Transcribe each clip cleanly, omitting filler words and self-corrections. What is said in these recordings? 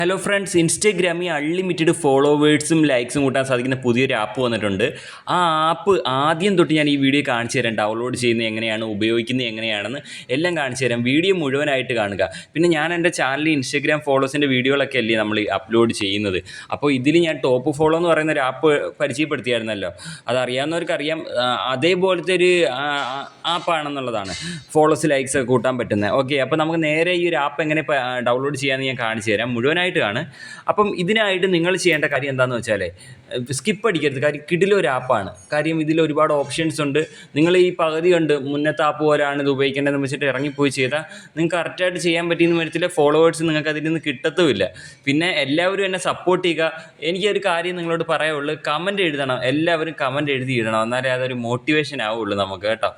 Hello friends, ഇൻസ്റ്റഗ്രാമിൽ unlimited ഫോളോവേഴ്സും ലൈക്സും കൂട്ടാൻ സാധിക്കുന്ന പുതിയൊരു ആപ്പ് വന്നിട്ടുണ്ട്. ആ ആപ്പ് ആദ്യം തൊട്ട് ഞാൻ ഈ വീഡിയോ കാണിച്ചു തരാം. ഡൗൺലോഡ് ചെയ്യുന്നത് എങ്ങനെയാണ്, ഉപയോഗിക്കുന്നത് എങ്ങനെയാണെന്ന് എല്ലാം കാണിച്ചു തരാം. വീഡിയോ മുഴുവനായിട്ട് കാണുക. പിന്നെ ഞാൻ എൻ്റെ ചാനലിൽ ഇൻസ്റ്റഗ്രാം ഫോളോസിൻ്റെ വീഡിയോകളൊക്കെ അല്ലേ നമ്മൾ അപ്ലോഡ് ചെയ്യുന്നത്. അപ്പോൾ ഇതിൽ ഞാൻ ടോപ്പ് ഫോളോ എന്ന് പറയുന്ന ഒരു ആപ്പ് പരിചയപ്പെടുത്തിയായിരുന്നല്ലോ. അതറിയാവുന്നവർക്കറിയാം. അതേപോലത്തെ ഒരു ആപ്പാണെന്നുള്ളതാണ് ഫോളോസ് ലൈക്സ് ഒക്കെ കൂട്ടാൻ പറ്റുന്നത്. ഓക്കെ, അപ്പോൾ നമുക്ക് നേരെ ഈ ഒരു ആപ്പ് എങ്ങനെ ഡൗൺലോഡ് ചെയ്യാമെന്ന് ഞാൻ കാണിച്ചു തരാം. മുഴുവനായിട്ട് കാണും. അപ്പം ഇതിനായിട്ട് നിങ്ങൾ ചെയ്യേണ്ട കാര്യം എന്താണെന്ന് വെച്ചാൽ സ്കിപ്പ് അടിക്കരുത്. കാര്യം കിടിലൊരു ആപ്പാണ്. കാര്യം ഇതിൽ ഒരുപാട് ഓപ്ഷൻസ് ഉണ്ട്. നിങ്ങൾ ഈ പകുതി കണ്ട് മുന്നത്തെ ആപ്പ് പോലെയാണ് ഇത് ഉപയോഗിക്കേണ്ടതെന്ന് വെച്ചിട്ട് ഇറങ്ങിപ്പോയി ചെയ്താൽ നിങ്ങൾക്ക് കറക്റ്റായിട്ട് ചെയ്യാൻ പറ്റിയെന്ന് വരത്തില്ല. ഫോളോവേഴ്സ് നിങ്ങൾക്ക് അതിൽ നിന്ന് കിട്ടത്തുമില്ല. പിന്നെ എല്ലാവരും എന്നെ സപ്പോർട്ട് ചെയ്യുക. എനിക്കൊരു കാര്യം നിങ്ങളോട് പറയാനുള്ളൂ, കമൻറ്റ് എഴുതണം. എല്ലാവരും കമൻറ്റ് എഴുതി ഇടണം. എന്നാലേ അതൊരു മോട്ടിവേഷൻ ആവുള്ളൂ നമുക്ക്, കേട്ടോ.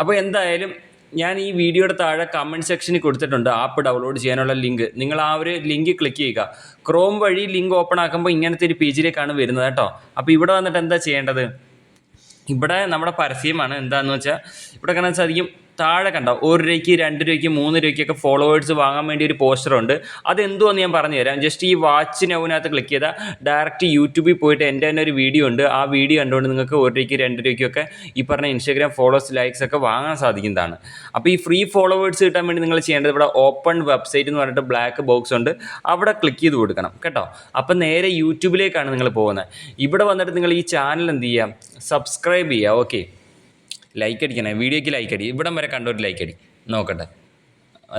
അപ്പോൾ എന്തായാലും ഞാൻ ഈ വീഡിയോയുടെ താഴെ കമൻറ്റ് സെക്ഷനിൽ കൊടുത്തിട്ടുണ്ട് ആപ്പ് ഡൗൺലോഡ് ചെയ്യാനുള്ള ലിങ്ക്. നിങ്ങൾ ആ ഒരു ലിങ്ക് ക്ലിക്ക് ചെയ്യുക. ക്രോം വഴി ലിങ്ക് ഓപ്പൺ ആക്കുമ്പോൾ ഇങ്ങനത്തെ ഒരു പേജിലേക്കാണ് വരുന്നത്, കേട്ടോ. അപ്പോൾ ഇവിടെ വന്നിട്ട് എന്താ ചെയ്യേണ്ടത്? ഇവിടെ നമ്മുടെ പരസ്യമാണ്. എന്താണെന്ന് വെച്ചാൽ ഇവിടെ കാണാൻ സാധിക്കും, താഴെ കണ്ടോ, 1 രൂപയ്ക്ക് 2 രൂപയ്ക്ക് 3 രൂപയ്ക്കൊക്കെ ഫോളോവേഴ്സ് വാങ്ങാൻ വേണ്ടി ഒരു പോസ്റ്ററുണ്ട്. അതെന്തുവാന്ന് ഞാൻ പറഞ്ഞു തരാം. ജസ്റ്റ് ഈ വാച്ച് നൗവിനകത്ത് ക്ലിക്ക് ചെയ്താൽ ഡയറക്റ്റ് യൂട്യൂബിൽ പോയിട്ട് എൻ്റെ തന്നെ ഒരു വീഡിയോ ഉണ്ട്. ആ വീഡിയോ കണ്ടുകൊണ്ട് നിങ്ങൾക്ക് 1 രൂപയ്ക്ക് 2 രൂപയ്ക്കൊക്കെ ഈ പറഞ്ഞ ഇൻസ്റ്റാഗ്രാം ഫോളോസ് ലൈക്സ് ഒക്കെ വാങ്ങാൻ സാധിക്കുന്നതാണ്. അപ്പോൾ ഈ ഫ്രീ ഫോളോവേഴ്സ് കിട്ടാൻ വേണ്ടി നിങ്ങൾ ചെയ്യേണ്ടത് ഇവിടെ ഓപ്പൺ വെബ്സൈറ്റ് എന്ന് പറഞ്ഞിട്ട് ബ്ലാക്ക് ബോക്സ് ഉണ്ട്. അവിടെ ക്ലിക്ക് ചെയ്ത് കൊടുക്കണം, കേട്ടോ. അപ്പം നേരെ യൂട്യൂബിലേക്കാണ് നിങ്ങൾ പോകുന്നത്. ഇവിടെ വന്നിട്ട് നിങ്ങൾ ഈ ചാനൽ എന്ത് ചെയ്യാം, സബ്സ്ക്രൈബ് ചെയ്യുക. ഓക്കെ, ലൈക്ക് അടിക്കണേ, വീഡിയോയ്ക്ക് ലൈക്ക് അടി. ഇവിടം വരെ കണ്ടൊരു ലൈക്ക് അടി, നോക്കട്ടെ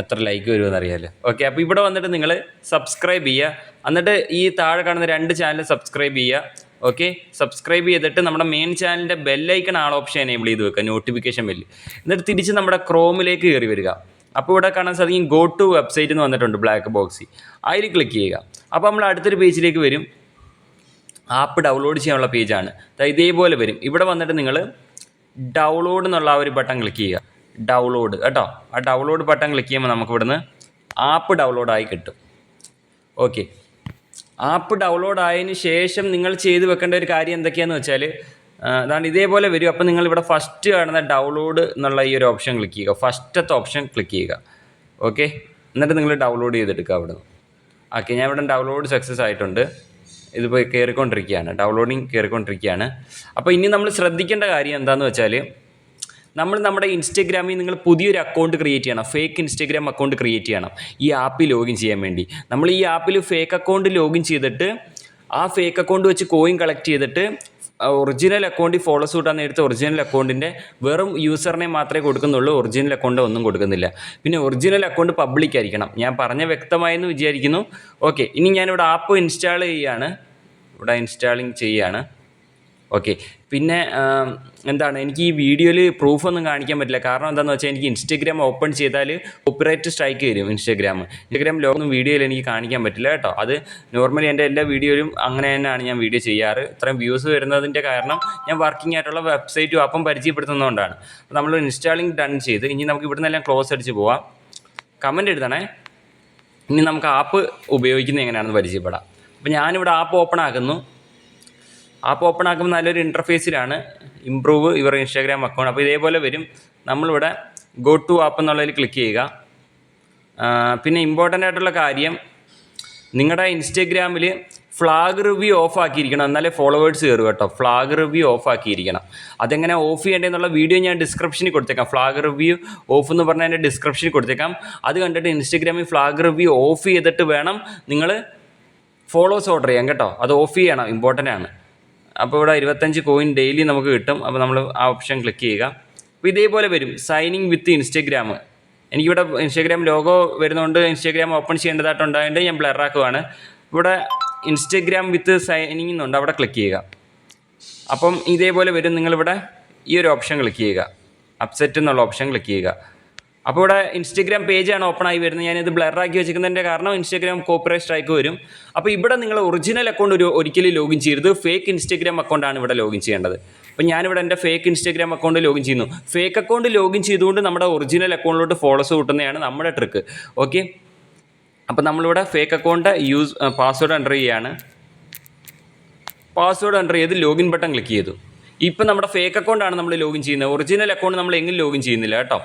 എത്ര ലൈക്ക് വരുമെന്ന് അറിയാമല്ലോ. ഓക്കെ, അപ്പോൾ ഇവിടെ വന്നിട്ട് നിങ്ങൾ സബ്സ്ക്രൈബ് ചെയ്യുക. എന്നിട്ട് ഈ താഴെ കാണുന്ന 2 ചാനൽ സബ്സ്ക്രൈബ് ചെയ്യുക. ഓക്കെ, സബ്സ്ക്രൈബ് ചെയ്തിട്ട് നമ്മുടെ മെയിൻ ചാനലിൻ്റെ ബെല്ലൈക്കൺ ആൾ ഓപ്ഷൻ എനേബിൾ ചെയ്ത് വെക്കുക, നോട്ടിഫിക്കേഷൻ ബെല്ല്. എന്നിട്ട് തിരിച്ച് നമ്മുടെ ക്രോമിലേക്ക് കയറി വരിക. അപ്പോൾ ഇവിടെ കാണാൻ സാധിക്കും ഗോ ടു വെബ്സൈറ്റ് എന്ന് വന്നിട്ടുണ്ട് ബ്ലാക്ക് ബോക്സിൽ. അതിൽ ക്ലിക്ക് ചെയ്യുക. അപ്പോൾ നമ്മൾ അടുത്തൊരു പേജിലേക്ക് വരും. ആപ്പ് ഡൗൺലോഡ് ചെയ്യാനുള്ള പേജാണ്. ഇതേപോലെ വരും. ഇവിടെ വന്നിട്ട് നിങ്ങൾ ഡൗൺലോഡ് എന്നുള്ള ആ ഒരു ബട്ടൺ ക്ലിക്ക് ചെയ്യുക. ഡൗൺലോഡ്, കേട്ടോ. ആ ഡൗൺലോഡ് ബട്ടൺ ക്ലിക്ക് ചെയ്യുമ്പോൾ നമുക്ക് ഇവിടുന്ന് ആപ്പ് ഡൗൺലോഡായി കിട്ടും. ഓക്കെ, ആപ്പ് ഡൗൺലോഡ് ആയതിന് ശേഷം നിങ്ങൾ ചെയ്ത് വെക്കേണ്ട ഒരു കാര്യം എന്തൊക്കെയാണെന്ന് വെച്ചാൽ അതാണ് ഇതേപോലെ വരും. അപ്പോൾ നിങ്ങൾ ഇവിടെ ഫസ്റ്റ് കാണുന്ന ഡൗൺലോഡ് എന്നുള്ള ഈ ഒരു ഓപ്ഷൻ ക്ലിക്ക് ചെയ്യുക. ഫസ്റ്റത്തെ ഓപ്ഷൻ ക്ലിക്ക് ചെയ്യുക. ഓക്കെ, എന്നിട്ട് നിങ്ങൾ ഡൗൺലോഡ് ചെയ്തെടുക്കുക അവിടെ നിന്ന്. ഓക്കെ, ഞാൻ ഇവിടെ ഡൗൺലോഡ് സക്സസ് ആയിട്ടുണ്ട്. ഇതിപ്പോൾ കയറിക്കൊണ്ടിരിക്കുകയാണ്, ഡൗൺലോഡിങ് കയറിക്കൊണ്ടിരിക്കുകയാണ്. അപ്പോൾ ഇനി നമ്മൾ ശ്രദ്ധിക്കേണ്ട കാര്യം എന്താണെന്ന് വെച്ചാൽ നമ്മുടെ ഇൻസ്റ്റഗ്രാമിൽ നിങ്ങൾ പുതിയൊരു അക്കൗണ്ട് ക്രിയേറ്റ് ചെയ്യണം. ഫേക്ക് ഇൻസ്റ്റഗ്രാം അക്കൗണ്ട് ക്രിയേറ്റ് ചെയ്യണം ഈ ആപ്പിൽ ലോഗിൻ ചെയ്യാൻ വേണ്ടി. നമ്മൾ ഈ ആപ്പിൽ ഫേക്ക് അക്കൗണ്ട് ലോഗിൻ ചെയ്തിട്ട് ആ ഫേക്ക് അക്കൗണ്ട് വെച്ച് കോയിൻ കളക്ട് ചെയ്തിട്ട് ഒറിജിനൽ അക്കൗണ്ടിൽ ഫോളോസ് കൂട്ടാൻ നേരത്തെ ഒറിജിനൽ അക്കൗണ്ടിൻ്റെ വെറും യൂസറിനെ മാത്രമേ കൊടുക്കുന്നുള്ളൂ. ഒറിജിനൽ അക്കൗണ്ട് ഒന്നും കൊടുക്കുന്നില്ല. പിന്നെ ഒറിജിനൽ അക്കൗണ്ട് പബ്ലിക് ആയിരിക്കണം. ഞാൻ പറഞ്ഞ വ്യക്തമായെന്ന് വിചാരിക്കുന്നു. ഓക്കെ, ഇനി ഞാനിവിടെ ആപ്പ് ഇൻസ്റ്റാൾ ചെയ്യുകയാണ്. ഇവിടെ ഇൻസ്റ്റാളിങ് ചെയ്യുകയാണ്. ഓക്കെ, പിന്നെ എന്താണ്, എനിക്ക് ഈ വീഡിയോയിൽ പ്രൂഫൊന്നും കാണിക്കാൻ പറ്റില്ല. കാരണം എന്താണെന്ന് വെച്ചാൽ എനിക്ക് ഇൻസ്റ്റഗ്രാം ഓപ്പൺ ചെയ്താൽ കോപ്പിറൈറ്റ് സ്ട്രൈക്ക് വരും. ഇൻസ്റ്റഗ്രാം ലോഗൊന്നും വീഡിയോയിൽ എനിക്ക് കാണിക്കാൻ പറ്റില്ല, കേട്ടോ. അത് നോർമലി എൻ്റെ എല്ലാ വീഡിയോയിലും അങ്ങനെ തന്നെയാണ് ഞാൻ വീഡിയോ ചെയ്യാറ്. ഇത്രയും വ്യൂസ് വരുന്നതിൻ്റെ കാരണം ഞാൻ വർക്കിംഗ് ആയിട്ടുള്ള വെബ്സൈറ്റും ആപ്പും പരിചയപ്പെടുത്തുന്നതുകൊണ്ടാണ്. അപ്പോൾ നമ്മൾ ഇൻസ്റ്റാളിങ് ഡൺ ചെയ്ത് ഇനി നമുക്ക് ഇവിടെ നിന്നെല്ലാം ക്ലോസ് അടിച്ച് പോവാം. കമൻറ്റ് എഴുതണേ. ഇനി നമുക്ക് ആപ്പ് ഉപയോഗിക്കുന്നത് എങ്ങനെയാണെന്ന് പരിചയപ്പെടാം. അപ്പോൾ ഞാനിവിടെ ആപ്പ് ഓപ്പൺ ആക്കുന്നു. ആപ്പ് ഓപ്പൺ ആക്കുമ്പോൾ നല്ലൊരു ഇൻ്റർഫേസിലാണ്. Improve your Instagram account. അപ്പോൾ ഇതേപോലെ വരും. നമ്മളിവിടെ ഗോ ടു ആപ്പ് എന്നുള്ളതിൽ ക്ലിക്ക് ചെയ്യുക. പിന്നെ ഇമ്പോർട്ടൻ്റ് ആയിട്ടുള്ള കാര്യം, നിങ്ങളുടെ ഇൻസ്റ്റഗ്രാമിൽ ഫ്ലാഗ് റിവ്യൂ ഓഫ് ആക്കിയിരിക്കണം. എന്നാലേ ഫോളോവേഴ്സ് കയറും, കേട്ടോ. ഫ്ലാഗ് റിവ്യൂ ഓഫ് ആക്കിയിരിക്കണം. അതെങ്ങനെ ഓഫ് ചെയ്യേണ്ടതെന്നുള്ള വീഡിയോ ഞാൻ ഡിസ്ക്രിപ്ഷനിൽ കൊടുത്തേക്കാം. ഫ്ലാഗ് റിവ്യൂ ഓഫ് എന്ന് പറഞ്ഞാൽ എൻ്റെ ഡിസ്ക്രിപ്ഷനിൽ കൊടുത്തേക്കാം. അത് കണ്ടിട്ട് ഇൻസ്റ്റഗ്രാമിൽ ഫ്ലാഗ് റിവ്യൂ ഓഫ് ചെയ്തിട്ട് വേണം നിങ്ങൾ ഫോളോസ് ഓർഡർ ചെയ്യാം, കേട്ടോ. അത് ഓഫ് ചെയ്യണം, ഇമ്പോർട്ടൻ്റ് ആണ്. അപ്പോൾ ഇവിടെ 25 കോയിൻ ഡെയിലി നമുക്ക് കിട്ടും. അപ്പോൾ നമ്മൾ ആ ഓപ്ഷൻ ക്ലിക്ക് ചെയ്യുക. അപ്പോൾ ഇതേപോലെ വരും സൈനിങ് വിത്ത് ഇൻസ്റ്റഗ്രാം. എനിക്കിവിടെ ഇൻസ്റ്റഗ്രാം ലോഗോ വരുന്നതുകൊണ്ട് ഇൻസ്റ്റഗ്രാം ഓപ്പൺ ചെയ്യേണ്ടതായിട്ടുണ്ടായതുകൊണ്ട് ഞാൻ ബ്ലറാക്കുവാണ്. ഇവിടെ ഇൻസ്റ്റഗ്രാം വിത്ത് സൈനിങ് എന്നുണ്ട്, അവിടെ ക്ലിക്ക് ചെയ്യുക. അപ്പം ഇതേപോലെ വരും. നിങ്ങളിവിടെ ഈ ഒരു ഓപ്ഷൻ ക്ലിക്ക് ചെയ്യുക. അപ്സെറ്റ് എന്നുള്ള ഓപ്ഷൻ ക്ലിക്ക് ചെയ്യുക. അപ്പോൾ ഇവിടെ ഇൻസ്റ്റഗ്രാം പേജാണ് ഓപ്പൺ ആയി വരുന്നത്. ഞാനിത് ബ്ലറാക്കി വെച്ചിരിക്കുന്നതിൻ്റെ കാരണം ഇൻസ്റ്റഗ്രാം കോപ്പിറൈറ്റ് സ്ട്രൈക്ക് വരും. അപ്പോൾ ഇവിടെ നിങ്ങൾ ഒറിജിനൽ അക്കൗണ്ട് ഒരിക്കലും ലോഗിൻ ചെയ്യരുത്. ഫേക്ക് ഇൻസ്റ്റഗ്രാം അക്കൗണ്ടാണ് ഇവിടെ ലോഗിൻ ചെയ്യേണ്ടത്. അപ്പോൾ ഞാനിവിടെ എൻ്റെ ഫേക്ക് ഇൻസ്റ്റഗ്രാം അക്കൗണ്ട് ലോഗിൻ ചെയ്യുന്നു. ഫേക്ക് അക്കൗണ്ട് ലോഗിൻ ചെയ്തുകൊണ്ട് നമ്മുടെ ഒറിജിനൽ അക്കൗണ്ടിലോട്ട് ഫോളോസ് കിട്ടുന്നതാണ് നമ്മുടെ ട്രിക്ക്. ഓക്കെ, അപ്പോൾ നമ്മളിവിടെ ഫേക്ക് അക്കൗണ്ട് പാസ്വേഡ് എൻ്റർ ചെയ്യുകയാണ്. പാസ്വേഡ് എൻ്റർ ചെയ്ത് ലോഗിൻ ബട്ടൺ ക്ലിക്ക് ചെയ്തു. ഇപ്പം നമ്മുടെ ഫേക്ക് അക്കൗണ്ടാണ് നമ്മൾ ലോഗിൻ ചെയ്യുന്നത്. ഒറിജിനൽ അക്കൗണ്ട് നമ്മൾ എങ്ങനെ ലോഗിൻ ചെയ്യുന്നില്ല, കേട്ടോ.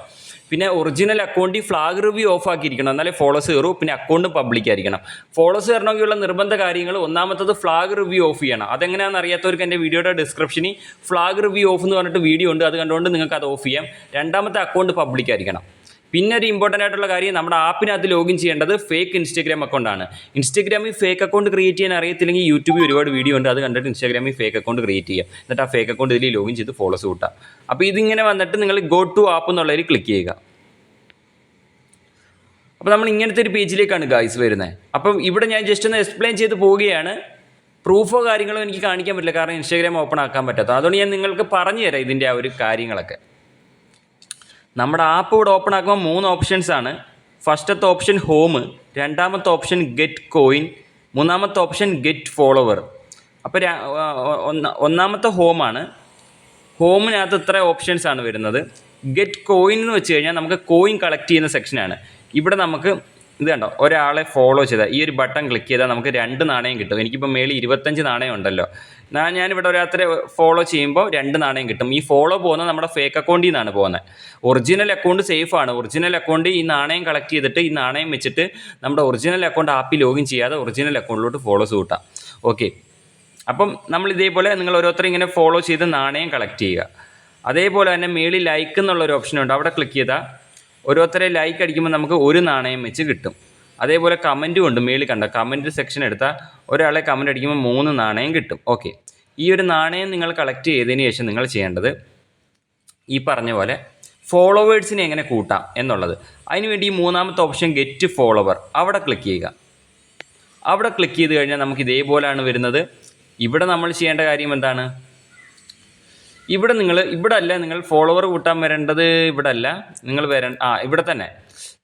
പിന്നെ ഒറിജിനൽ അക്കൗണ്ടിൽ ഫ്ലാഗ് റിവ്യൂ ഓഫ് ആക്കിയിരിക്കണം, എന്നാലേ ഫോളോസ് കയറൂ. പിന്നെ അക്കൗണ്ട് പബ്ലിക് ആയിരിക്കണം. ഫോളോസ് കയറണമെങ്കിലുള്ള നിർബന്ധ കാര്യങ്ങൾ ഒന്നാമത്തത് ഫ്ലാഗ് റിവ്യൂ ഓഫ് ചെയ്യണം. അതെങ്ങനെയാണെന്ന് അറിയാത്തവർക്ക് എൻ്റെ വീഡിയോയുടെ ഡിസ്ക്രിപ്ഷനിൽ ഫ്ലാഗ് റിവ്യൂ ഓഫ് എന്ന് പറഞ്ഞിട്ട് വീഡിയോ ഉണ്ട്, അത് കണ്ടുകൊണ്ട് നിങ്ങൾക്ക് അത് ഓഫ് ചെയ്യാം. രണ്ടാമത്തെ അക്കൗണ്ട് പബ്ലിക് ആയിരിക്കണം. പിന്നെ ഒരു ഇമ്പോർട്ടൻ്റ് ആയിട്ടുള്ള കാര്യം, നമ്മുടെ ആപ്പിനകത്ത് ലോഗിൻ ചെയ്യേണ്ടത് ഫേക്ക് ഇൻസ്റ്റാഗ്രാം അക്കൗണ്ടാണ്. ഇൻസ്റ്റാഗ്രാമിൽ ഫേക്ക് അക്കൗണ്ട് ക്രിയേറ്റ് ചെയ്യാൻ അറിയത്തില്ലെങ്കിൽ യൂട്യൂബിൽ ഒരുപാട് വീഡിയോ ഉണ്ട്, അത് കണ്ടിട്ട് ഇൻസ്റ്റാഗ്രാമിൽ ഫേക്ക് അക്കൗണ്ട് ക്രിയേറ്റ് ചെയ്യുക. എന്നിട്ട് ആ ഫേക്ക് അക്കൗണ്ട് ഇതിൽ ലോഗിൻ ചെയ്ത് ഫോളോസ് കൂട്ടുക. അപ്പോൾ ഇതിങ്ങനെ വന്നിട്ട് നിങ്ങൾ ഗോ ടു ആപ്പ് എന്നുള്ളതിൽ ക്ലിക്ക് ചെയ്യുക. അപ്പോൾ നമ്മൾ ഇങ്ങനത്തെ ഒരു പേജിലേക്കാണ് ഗായ്സ് വരുന്നത്. അപ്പം ഇവിടെ ഞാൻ ജസ്റ്റ് ഒന്ന് എക്സ്പ്ലെയിൻ ചെയ്ത് പോവുകയാണ്. പ്രൂഫോ കാര്യങ്ങളോ എനിക്ക് കാണിക്കാൻ പറ്റില്ല, കാരണം ഇൻസ്റ്റാഗ്രാം ഓപ്പൺ ആക്കാൻ പറ്റാത്ത. അതുകൊണ്ട് ഞാൻ നിങ്ങൾക്ക് പറഞ്ഞു തരാം ഇതിൻ്റെ ആ ഒരു കാര്യങ്ങളൊക്കെ. നമ്മുടെ ആപ്പ് ഇവിടെ ഓപ്പൺ ആക്കുമ്പോൾ 3 ഓപ്ഷൻസ് ആണ്. ഫസ്റ്റത്തെ ഓപ്ഷൻ ഹോം, രണ്ടാമത്തെ ഓപ്ഷൻ ഗെറ്റ് കോയിൻ, മൂന്നാമത്തെ ഓപ്ഷൻ ഗെറ്റ് ഫോളോവർ. അപ്പോൾ ഒന്നാമത്തെ ഹോമാണ്. ഹോമിനകത്ത് ഇത്ര ഓപ്ഷൻസ് ആണ് വരുന്നത്. ഗെറ്റ് കോയിൻ എന്ന് വെച്ച് കഴിഞ്ഞാൽ നമുക്ക് കോയിൻ കളക്ട് ചെയ്യുന്ന സെക്ഷനാണ്. ഇവിടെ നമുക്ക് ഇത് കണ്ടോ, ഒരാളെ ഫോളോ ചെയ്താൽ ഈ ഒരു ബട്ടൺ ക്ലിക്ക് ചെയ്താൽ നമുക്ക് 2 നാണയം കിട്ടും. എനിക്കിപ്പോൾ മേളിൽ 25 നാണയം ഉണ്ടല്ലോ. ഞാനിവിടെ ഒരാളെ ഫോളോ ചെയ്യുമ്പോൾ 2 നാണയം കിട്ടും. ഈ ഫോളോ പോകുന്നത് നമ്മുടെ ഫേക്ക് അക്കൗണ്ടിൽ നിന്നാണ് പോകുന്നത്. ഒറിജിനൽ അക്കൗണ്ട് സേഫാണ്. ഒറിജിനൽ അക്കൗണ്ട് ഈ നാണയം കളക്ട് ചെയ്തിട്ട് ഈ നാണയം വെച്ചിട്ട് നമ്മുടെ ഒറിജിനൽ അക്കൗണ്ട് ആപ്പിൽ ലോഗിൻ ചെയ്യാതെ ഒറിജിനൽ അക്കൗണ്ടിലോട്ട് ഫോളോസ് കൂട്ടാം. ഓക്കെ, അപ്പം നമ്മൾ ഇതേപോലെ നിങ്ങൾ ഓരോരുത്തരും ഇങ്ങനെ ഫോളോ ചെയ്ത് നാണയം കളക്ട് ചെയ്യുക. അതേപോലെ തന്നെ മേളിൽ ലൈക്ക് എന്നുള്ളൊരു ഓപ്ഷനുണ്ട്, അവിടെ ക്ലിക്ക് ചെയ്താൽ ഓരോരുത്തരെ ലൈക്ക് അടിക്കുമ്പോൾ നമുക്ക് 1 നാണയം വെച്ച് കിട്ടും. അതേപോലെ കമൻറ്റും ഉണ്ട്, മേളിൽ കണ്ട കമൻറ്റ് സെക്ഷൻ എടുത്താൽ ഒരാളെ കമൻറ്റ് അടിക്കുമ്പോൾ 3 നാണയം കിട്ടും. ഓക്കെ, ഈ ഒരു നാണയം നിങ്ങൾ കളക്ട് ചെയ്തതിന് ശേഷം നിങ്ങൾ ചെയ്യേണ്ടത് ഈ പറഞ്ഞ പോലെ ഫോളോവേഴ്സിനെ എങ്ങനെ കൂട്ടാം എന്നുള്ളത്. അതിനുവേണ്ടി ഈ മൂന്നാമത്തെ ഓപ്ഷൻ ഗെറ്റ് ഫോളോവർ, അവിടെ ക്ലിക്ക് ചെയ്യുക. അവിടെ ക്ലിക്ക് ചെയ്ത് കഴിഞ്ഞാൽ നമുക്ക് ഇതേപോലെയാണ് വരുന്നത്. ഇവിടെ നമ്മൾ ചെയ്യേണ്ട കാര്യം എന്താണ്, ഇവിടെ നിങ്ങൾ ഫോളോവർ കൂട്ടാൻ വരേണ്ടത് ഇവിടെ അല്ല, നിങ്ങൾ ഇവിടെ തന്നെ.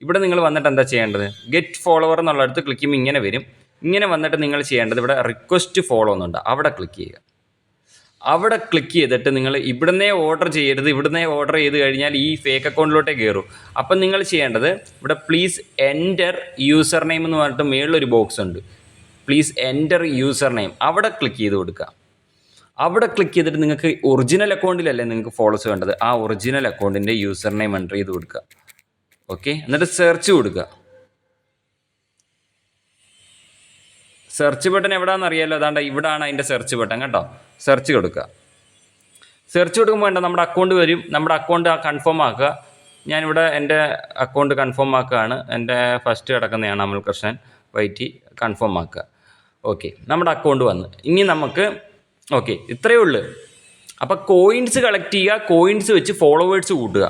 ഇവിടെ നിങ്ങൾ വന്നിട്ട് എന്താ ചെയ്യേണ്ടത്, ഗെറ്റ് ഫോളോവർ എന്നുള്ളടത്ത് ക്ലിക്ക് ചെയ്യുമ്പോൾ ഇങ്ങനെ വരും. ഇങ്ങനെ വന്നിട്ട് നിങ്ങൾ ചെയ്യേണ്ടത് ഇവിടെ റിക്വസ്റ്റ് ഫോളോ എന്നുണ്ട്, അവിടെ ക്ലിക്ക് ചെയ്യുക. അവിടെ ക്ലിക്ക് ചെയ്തിട്ട് നിങ്ങൾ ഇവിടുന്നേ ഓർഡർ ചെയ്യരുത്. ഇവിടുന്നേ ഓർഡർ ചെയ്ത് കഴിഞ്ഞാൽ ഈ ഫേക്ക് അക്കൗണ്ടിലോട്ടേ കയറും. അപ്പം നിങ്ങൾ ചെയ്യേണ്ടത് ഇവിടെ പ്ലീസ് എൻ്റർ യൂസർ നെയിം എന്ന് പറഞ്ഞിട്ട് മേളിലൊരു ബോക്സ് ഉണ്ട്, പ്ലീസ് എൻ്റർ യൂസർ നെയിം, അവിടെ ക്ലിക്ക് ചെയ്ത് കൊടുക്കുക. അവിടെ ക്ലിക്ക് ചെയ്തിട്ട് നിങ്ങൾക്ക് ഒറിജിനൽ അക്കൗണ്ടിലല്ലേ നിങ്ങൾക്ക് ഫോളോസ് വേണ്ടത്, ആ ഒറിജിനൽ അക്കൗണ്ടിൻ്റെ യൂസർ നെയിം എൻ്റർ ചെയ്ത് കൊടുക്കുക. ഓക്കെ, എന്നിട്ട് സെർച്ച് കൊടുക്കുക. സെർച്ച് ബട്ടൺ എവിടെയാണെന്ന് അറിയാമല്ലോ, അതാണ്ട് ഇവിടെയാണ് അതിൻ്റെ സെർച്ച് ബട്ടൺ കേട്ടോ. സെർച്ച് കൊടുക്കുക. സെർച്ച് കൊടുക്കുമ്പോൾ വേണ്ട നമ്മുടെ അക്കൗണ്ട് വരും. നമ്മുടെ അക്കൗണ്ട് കൺഫേം ആക്കുക. ഞാനിവിടെ എൻ്റെ അക്കൗണ്ട് കൺഫേം ആക്കുകയാണ്. എൻ്റെ ഫസ്റ്റ് കിടക്കുന്നതാണ് അമൽ കൃഷ്ണൻ വൈറ്റി, കൺഫേം ആക്കുക. ഓക്കെ, നമ്മുടെ അക്കൗണ്ട് വന്ന് ഇനി നമുക്ക് ഓക്കെ ഇത്രയേ ഉള്ളൂ. അപ്പോൾ കോയിൻസ് കളക്ട് ചെയ്യുക, കോയിൻസ് വെച്ച് ഫോളോവേഴ്സ് കൂട്ടുക.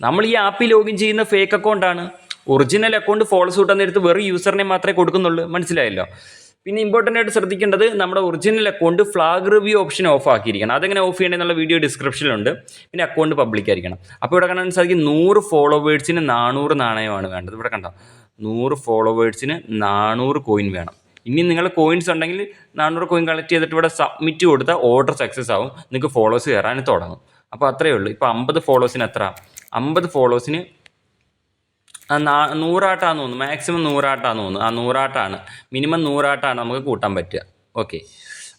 നമ്മൾ ഈ ആപ്പിൽ ലോഗിൻ ചെയ്യുന്ന ഫേക്ക് അക്കൗണ്ടാണ്. ഒറിജിനൽ അക്കൗണ്ട് ഫോളോസ് കൂട്ടാൻ നേരത്ത് വെറും യൂസർ നെയിം മാത്രമേ കൊടുക്കുന്നുള്ളൂ, മനസ്സിലായല്ലോ. പിന്നെ ഇമ്പോർട്ടൻ്റ് ആയിട്ട് ശ്രദ്ധിക്കേണ്ടത് നമ്മുടെ original account flag review option off ആക്കിയിരിക്കണം. അതെങ്ങനെ ഓഫ് ചെയ്യണമെന്നുള്ള വീഡിയോ ഡിസ്ക്രിപ്ഷനിലുണ്ട്. പിന്നെ അക്കൗണ്ട് പബ്ലിക് ആയിരിക്കണം. അപ്പോൾ ഇവിടെ കാണാൻ സാധിക്കും 100 ഫോളോവേഴ്സിന് 400 നാണയമാണ് വേണ്ടത്. ഇവിടെ കണ്ടോ, 100 ഫോളോവേഴ്സിന് 400 കോയിൻ വേണം. ഇനി നിങ്ങൾ കോയിൻസ് ഉണ്ടെങ്കിൽ 400 കോയിൻ കളക്ട് ചെയ്തിട്ട് ഇവിടെ സബ്മിറ്റ് കൊടുത്താൽ ഓർഡർ സക്സസ് ആവും, നിങ്ങൾക്ക് ഫോളോസ് കയറാൻ തുടങ്ങും. അപ്പോൾ അത്രയേ ഉള്ളൂ. ഇപ്പോൾ 50 ഫോളോസിന് എത്ര, 50 ഫോളോസിന് 100 ആട്ടാന്ന് തോന്നുന്നു, മാക്സിമം 100 ആട്ടാന്ന് തോന്നുന്നു. 100 ആട്ടാണ്, മിനിമം 100 ആട്ടാണ് നമുക്ക് കൂട്ടാൻ പറ്റുക. ഓക്കെ,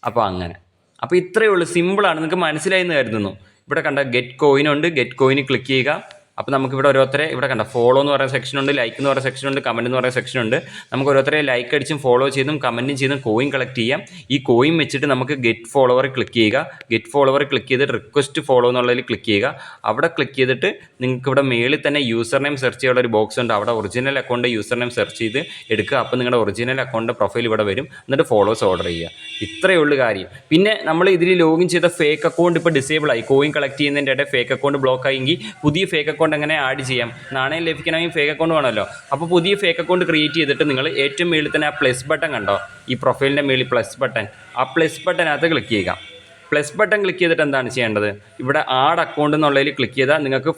അപ്പോൾ അങ്ങനെ. അപ്പോൾ ഇത്രയേ ഉള്ളൂ, സിമ്പിളാണ്. നിങ്ങൾക്ക് മനസ്സിലായി എന്ന് കരുതുന്നു. ഇവിടെ കണ്ട ഗെറ്റ് കോയിനുണ്ട്, ഗെറ്റ് കോയിന് ക്ലിക്ക് ചെയ്യുക. അപ്പോൾ നമുക്കിവിടെ ഓരോരുത്തരെ ഇവിടെ കണ്ട ഫോളോ എന്ന് പറയുന്ന സെക്ഷനുണ്ട്, ലൈക്ക് എന്ന് പറയുന്ന സെക്ഷനുണ്ട്, കമൻറ്റ് എന്ന് പറയുന്ന സെക്ഷനുണ്ട്. നമുക്ക് ഓരോരുത്തരെ ലൈക്ക് അടിച്ചും ഫോളോ ചെയ്തും കമൻറ്റും ചെയ്തും കോയിൻ കളക്ട് ചെയ്യാം. ഈ കോയിൻ വെച്ചിട്ട് നമുക്ക് ഗെറ്റ് ഫോളോവർ ക്ലിക്ക് ചെയ്യുക. ഗെറ്റ് ഫോളോവർ ക്ലിക്ക് ചെയ്തിട്ട് റിക്വസ്റ്റ് ഫോളോ എന്നുള്ളതിൽ ക്ലിക്ക് ചെയ്യുക. അവിടെ ക്ലിക്ക് ചെയ്തിട്ട് നിങ്ങൾക്ക് ഇവിടെ മേളിൽ തന്നെ യൂസർ നെയിം സെർച്ച് ചെയ്യാനുള്ള ഒരു ബോക്സ് ഉണ്ട്, അവിടെ original account user name search ചെയ്ത് എടുക്കുക. അപ്പോൾ നിങ്ങളുടെ ഒറിജിനൽ അക്കൗണ്ട് പ്രൊഫൈൽ ഇവിടെ വരും. എന്നിട്ട് ഫോളോസ് ഓർഡർ ചെയ്യുക. ഇത്രയേ ഉള്ളൂ കാര്യം. പിന്നെ നമ്മൾ ഇതിൽ ലോഗിൻ ചെയ്ത ഫേക്ക് അക്കൗണ്ട് ഇപ്പോൾ ഡിസേബിൾ ആയി, കോയിൻ കളക്ട് ചെയ്യുന്നതിൻ്റെ ഇടയിൽ ഫേക്ക് അക്കൗണ്ട് ബ്ലോക്ക് ആയെങ്കിൽ പുതിയ ഫേക്ക് അക്കൗണ്ട് എങ്ങനെ ആഡ് ചെയ്യാം, നാണയം ലഭിക്കണമെങ്കിൽ ഫേക്ക് അക്കൗണ്ട് വേണമല്ലോ. അപ്പോൾ പുതിയ ഫേക്ക് അക്കൗണ്ട് ക്രിയേറ്റ് ചെയ്തിട്ട് നിങ്ങൾ ഏറ്റവും മേളിൽ തന്നെ ആ പ്ലസ് ബട്ടൺ കണ്ടോ, ഈ പ്രൊഫൈലിൻ്റെ മേളിൽ പ്ലസ് ബട്ടൺ, ആ പ്ലസ് ബട്ടനകത്ത് ക്ലിക്ക് ചെയ്യുക. പ്ലസ് ബട്ടൺ ക്ലിക്ക് ചെയ്തിട്ട് എന്താണ് ചെയ്യേണ്ടത്, ഇവിടെ ആഡ് അക്കൗണ്ട് എന്നുള്ളതിൽ ക്ലിക്ക് ചെയ്താൽ നിങ്ങൾക്ക്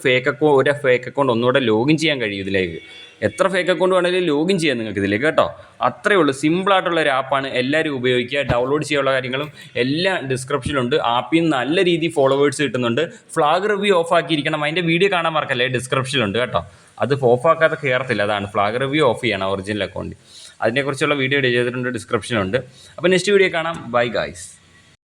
ഒരു ഫേക്ക് അക്കൗണ്ട് ഒന്നുകൂടെ ലോഗിൻ ചെയ്യാൻ കഴിയും ഇതിലേക്ക്. എത്ര ഫേക്ക് അക്കൗണ്ട് വേണമെങ്കിലും ലോഗിൻ ചെയ്യാം നിങ്ങൾക്ക് ഇതിലേക്ക് കേട്ടോ. അത്രയേ ഉള്ളൂ, സിമ്പിളായിട്ടുള്ള ഒരു ആപ്പാണ്. എല്ലാവരും ഉപയോഗിക്കുക. ഡൗൺലോഡ് ചെയ്യാനുള്ള കാര്യങ്ങളും എല്ലാം ഡിസ്ക്രിപ്ഷനിലുണ്ട്. ആപ്പിൽ നിന്ന് നല്ല രീതിയിൽ ഫോളോവേഴ്സ് കിട്ടുന്നുണ്ട്. ഫ്ലാഗ് റിവ്യൂ ഓഫ് ആക്കിയിരിക്കണം, അതിൻ്റെ വീഡിയോ കാണാൻ മറക്കല്ലേ, ഡിസ്ക്രിപ്ഷനിലുണ്ട് കേട്ടോ. അത് ഓഫാക്കാതെ കയറത്തില്ല, അതാണ് ഫ്ലാഗ് റിവ്യൂ ഓഫ് ചെയ്യണം ഒറിജിനൽ അക്കൗണ്ട്. അതിനെക്കുറിച്ചുള്ള വീഡിയോ ചെയ്തിട്ടുണ്ട്, ഡിസ്ക്രിപ്ഷനിലുണ്ട്. അപ്പോൾ നെക്സ്റ്റ് വീഡിയോ കാണാം. Bye guys.